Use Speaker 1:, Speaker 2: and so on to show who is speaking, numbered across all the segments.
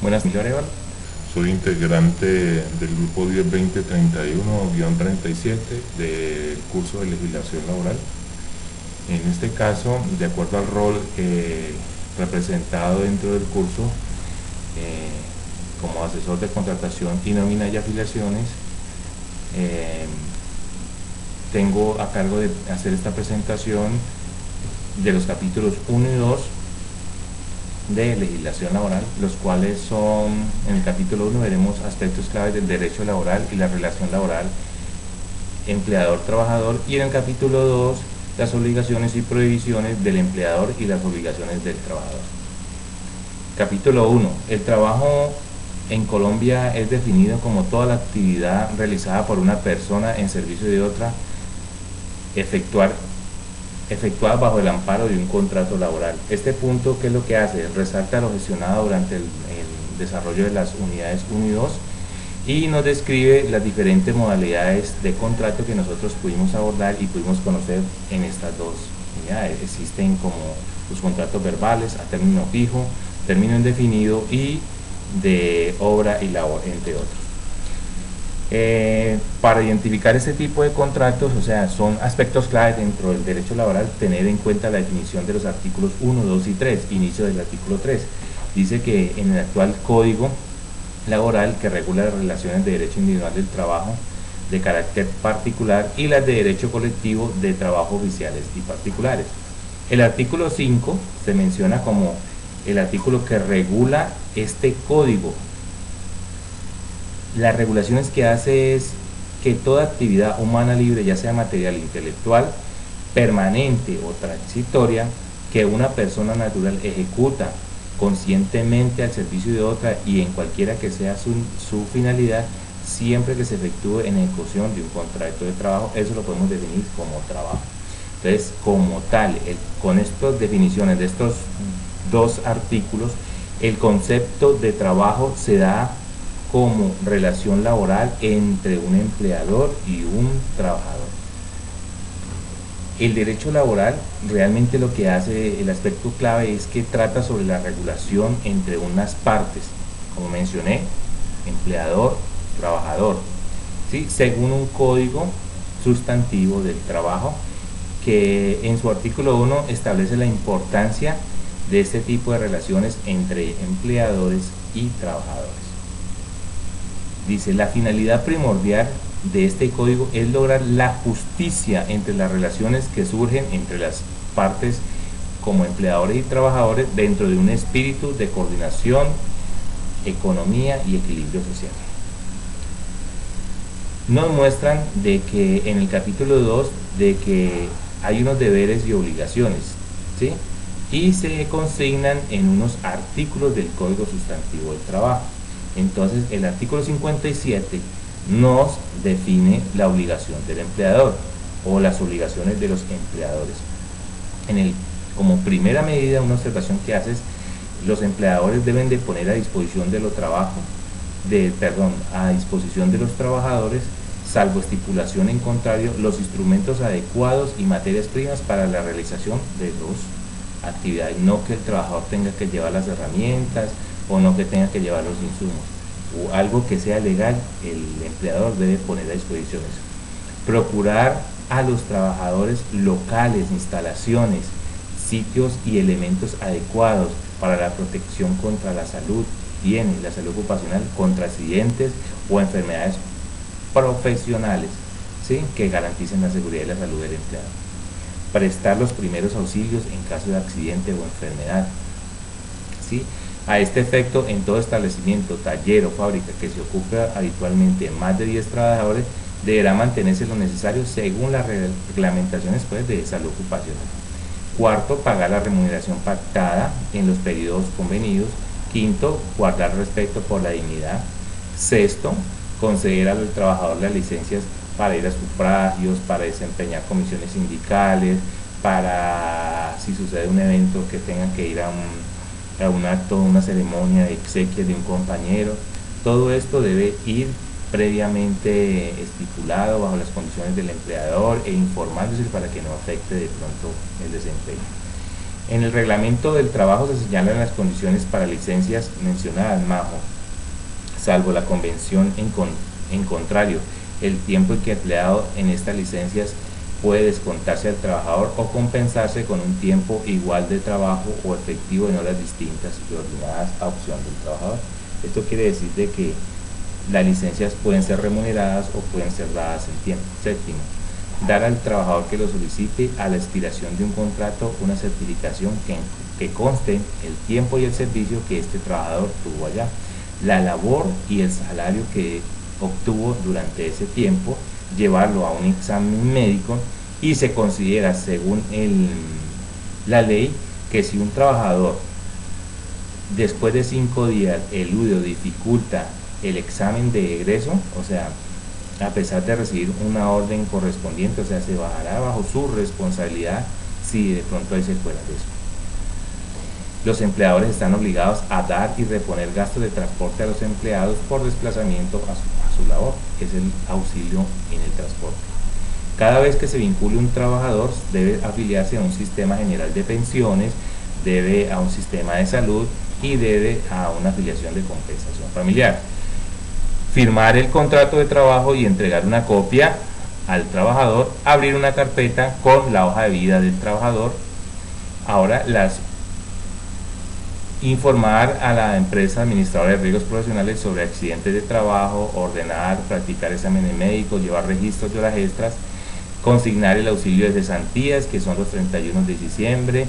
Speaker 1: Buenas, Emilio Arevalo.
Speaker 2: Soy integrante del grupo 10-20-31-37 del curso de legislación laboral. En este caso, de acuerdo al rol representado dentro del curso, eh, como asesor de contratación y nómina y afiliaciones, eh, tengo a cargo de hacer esta presentación de los capítulos 1 y 2 de legislación laboral, los cuales son, en el capítulo 1 veremos aspectos claves del derecho laboral y la relación laboral empleador-trabajador, y en el capítulo 2 las obligaciones y prohibiciones del empleador y las obligaciones del trabajador. Capítulo 1. El trabajo en Colombia es definido como toda la actividad realizada por una persona en servicio de otra, efectuada bajo el amparo de un contrato laboral. Este punto, ¿qué es lo que hace? Resalta lo gestionado durante el desarrollo de las unidades 1 y 2 y nos describe las diferentes modalidades de contrato que nosotros pudimos abordar y pudimos conocer en estas dos unidades. Existen como los contratos verbales a término fijo, término indefinido y de obra y labor, entre otros. Para identificar este tipo de contratos, o sea, son aspectos claves dentro del derecho laboral, tener en cuenta la definición de los artículos 1, 2 y 3, inicio del artículo 3. Dice que en el actual Código Laboral, que regula las relaciones de derecho individual del trabajo de carácter particular y las de derecho colectivo de trabajo oficiales y particulares. El artículo 5 se menciona como el artículo que regula este código. Las regulaciones que hace es que toda actividad humana libre, ya sea material, intelectual, permanente o transitoria, que una persona natural ejecuta conscientemente al servicio de otra y en cualquiera que sea su finalidad, siempre que se efectúe en ejecución de un contrato de trabajo, eso lo podemos definir como trabajo. Entonces, como tal, con estas definiciones de estos dos artículos, el concepto de trabajo se da como relación laboral entre un empleador y un trabajador. El derecho laboral realmente lo que hace, el aspecto clave es que trata sobre la regulación entre unas partes, como mencioné, empleador, trabajador, ¿sí? Según un código sustantivo del trabajo que en su artículo 1 establece la importancia de este tipo de relaciones entre empleadores y trabajadores. Dice, la finalidad primordial de este código es lograr la justicia entre las relaciones que surgen entre las partes como empleadores y trabajadores dentro de un espíritu de coordinación, economía y equilibrio social. Nos muestran de que en el capítulo 2 de que hay unos deberes y obligaciones, ¿sí? Y se consignan en unos artículos del Código Sustantivo del Trabajo. Entonces el artículo 57 nos define la obligación del empleador o las obligaciones de los empleadores. Como primera medida, una observación que hace es los empleadores deben de poner a disposición de los a disposición de los trabajadores, salvo estipulación en contrario, los instrumentos adecuados y materias primas para la realización de dos actividades, no que el trabajador tenga que llevar las herramientas o no que tenga que llevar los insumos, o algo que sea legal, el empleador debe poner a disposición eso. Procurar a los trabajadores locales, instalaciones, sitios y elementos adecuados para la protección contra la salud, la salud ocupacional, contra accidentes o enfermedades profesionales, ¿sí? Que garanticen la seguridad y la salud del empleado. Prestar los primeros auxilios en caso de accidente o enfermedad, ¿sí? A este efecto, en todo establecimiento, taller o fábrica que se ocupe habitualmente más de 10 trabajadores, deberá mantenerse lo necesario según las reglamentaciones de salud ocupacional. Cuarto, pagar la remuneración pactada en los periodos convenidos. Quinto, guardar respeto por la dignidad. Sexto, conceder al trabajador las licencias para ir a sufragios, para desempeñar comisiones sindicales, para, si sucede un evento, que tengan que ir a un acto, una ceremonia de exequias de un compañero. Todo esto debe ir previamente estipulado bajo las condiciones del empleador e informándose para que no afecte de pronto el desempeño. En el reglamento del trabajo se señalan las condiciones para licencias mencionadas, Majo, salvo la convención en contrario, el tiempo que empleado en estas licencias puede descontarse al trabajador o compensarse con un tiempo igual de trabajo o efectivo en horas distintas y ordenadas a opción del trabajador. Esto quiere decir de que las licencias pueden ser remuneradas o pueden ser dadas en tiempo. Séptimo, dar al trabajador que lo solicite a la expiración de un contrato una certificación que conste el tiempo y el servicio que este trabajador tuvo allá, la labor y el salario que obtuvo durante ese tiempo, llevarlo a un examen médico, y se considera, según la ley, que si un trabajador después de 5 días elude o dificulta el examen de egreso, o sea, a pesar de recibir una orden correspondiente, o sea, se bajará bajo su responsabilidad si de pronto hay secuelas de eso. Los empleadores están obligados a dar y reponer gastos de transporte a los empleados por desplazamiento a su labor, que es el auxilio en el transporte. Cada vez que se vincule un trabajador debe afiliarse a un sistema general de pensiones, debe a un sistema de salud y debe a una afiliación de compensación familiar. Firmar el contrato de trabajo y entregar una copia al trabajador, abrir una carpeta con la hoja de vida del trabajador. Ahora informar a la empresa administradora de riesgos profesionales sobre accidentes de trabajo, ordenar, practicar exámenes médicos, llevar registros de horas extras, consignar el auxilio de cesantías, que son los 31 de diciembre,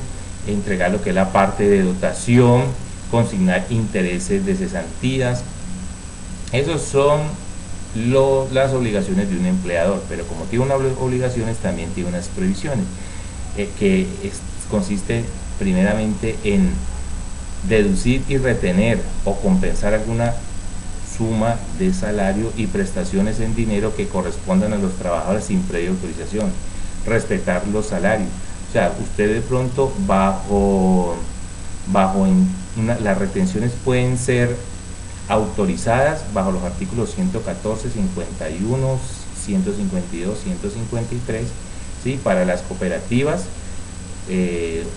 Speaker 2: entregar lo que es la parte de dotación, consignar intereses de cesantías. Esas son las obligaciones de un empleador, pero como tiene unas obligaciones, también tiene unas prohibiciones, consiste primeramente en deducir y retener o compensar alguna suma de salario y prestaciones en dinero que correspondan a los trabajadores sin previa autorización, respetar los salarios. O sea, usted de pronto las retenciones pueden ser autorizadas bajo los artículos 114, 51, 152, 153, ¿sí? Para las cooperativas,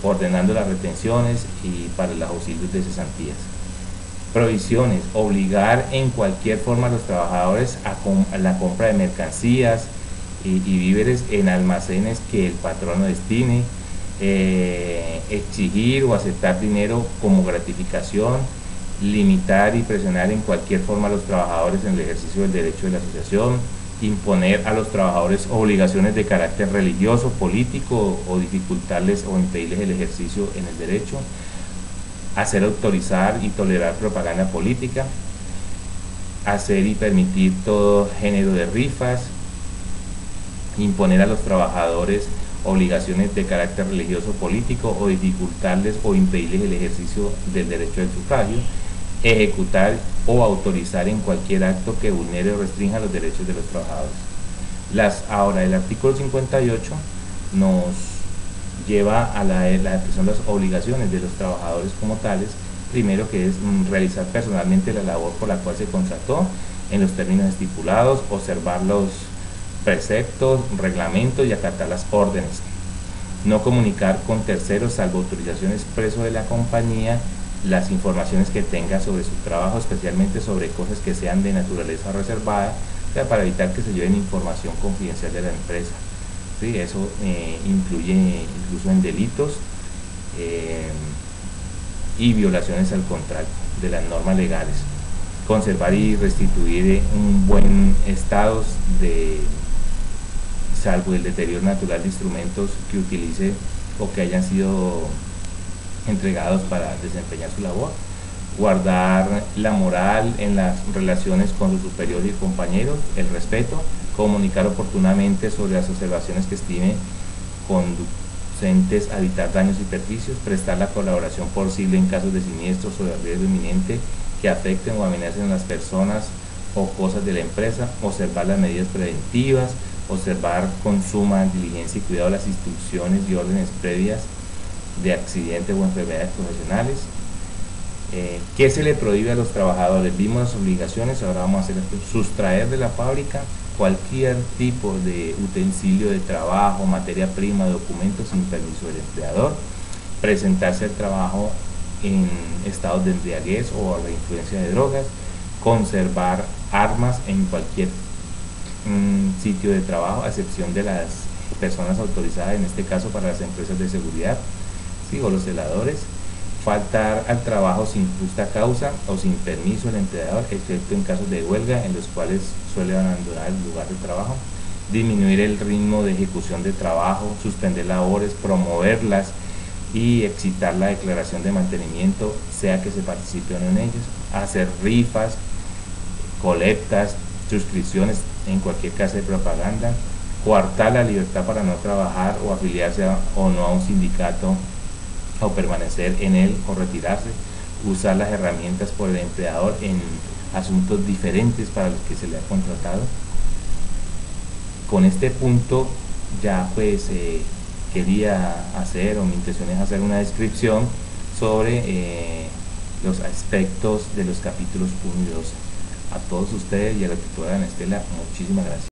Speaker 2: ordenando las retenciones, y para los auxilios de cesantías. Provisiones: obligar en cualquier forma a los trabajadores a la compra de mercancías y víveres en almacenes que el patrono destine, exigir o aceptar dinero como gratificación, limitar y presionar en cualquier forma a los trabajadores en el ejercicio del derecho de la asociación, imponer a los trabajadores obligaciones de carácter religioso, político, o dificultarles o impedirles el ejercicio en el derecho, hacer, autorizar y tolerar propaganda política, hacer y permitir todo género de rifas, imponer a los trabajadores obligaciones de carácter religioso, político, o dificultarles o impedirles el ejercicio del derecho del sufragio, ejecutar o autorizar en cualquier acto que vulnere o restrinja los derechos de los trabajadores. Ahora, el artículo 58 nos lleva a la expresión de las obligaciones de los trabajadores como tales. Primero, que es realizar personalmente la labor por la cual se contrató en los términos estipulados, observar los preceptos, reglamentos y acatar las órdenes. No comunicar con terceros, salvo autorización expreso de la compañía, las informaciones que tenga sobre su trabajo, especialmente sobre cosas que sean de naturaleza reservada, o sea, para evitar que se lleven información confidencial de la empresa. ¿Sí? Eso incluye incluso en delitos y violaciones al contrato de las normas legales. Conservar y restituir un buen estado salvo el deterioro natural de instrumentos que utilice o que hayan sido entregados para desempeñar su labor. Guardar la moral en las relaciones con sus superiores y compañeros, el respeto, comunicar oportunamente sobre las observaciones que estime conducentes a evitar daños y perjuicios, prestar la colaboración posible en casos de siniestros o de riesgo inminente que afecten o amenacen a las personas o cosas de la empresa, observar las medidas preventivas, observar con suma diligencia y cuidado las instrucciones y órdenes previas de accidentes o enfermedades profesionales. ¿Qué se le prohíbe a los trabajadores? Vimos las obligaciones, ahora vamos a hacer esto: sustraer de la fábrica cualquier tipo de utensilio de trabajo, materia prima, documentos sin permiso del empleador, presentarse al trabajo en estados de embriaguez o a la influencia de drogas, conservar armas en cualquier sitio de trabajo, a excepción de las personas autorizadas, en este caso para las empresas de seguridad, ¿sí? O los celadores. Faltar al trabajo sin justa causa o sin permiso del empleador, excepto en casos de huelga, en los cuales suele abandonar el lugar de trabajo. Disminuir el ritmo de ejecución de trabajo, suspender labores, promoverlas y excitar la declaración de mantenimiento, sea que se participe o no en ellos. Hacer rifas, colectas, suscripciones en cualquier casa de propaganda. Coartar la libertad para no trabajar o afiliarse o no a un sindicato o permanecer en él o retirarse. Usar las herramientas por el empleador en asuntos diferentes para los que se le ha contratado. Con este punto ya pues quería hacer, o mi intención es hacer una descripción sobre los aspectos de los capítulos 1 y 2. A todos ustedes y a la tutora Ana Estela, muchísimas gracias.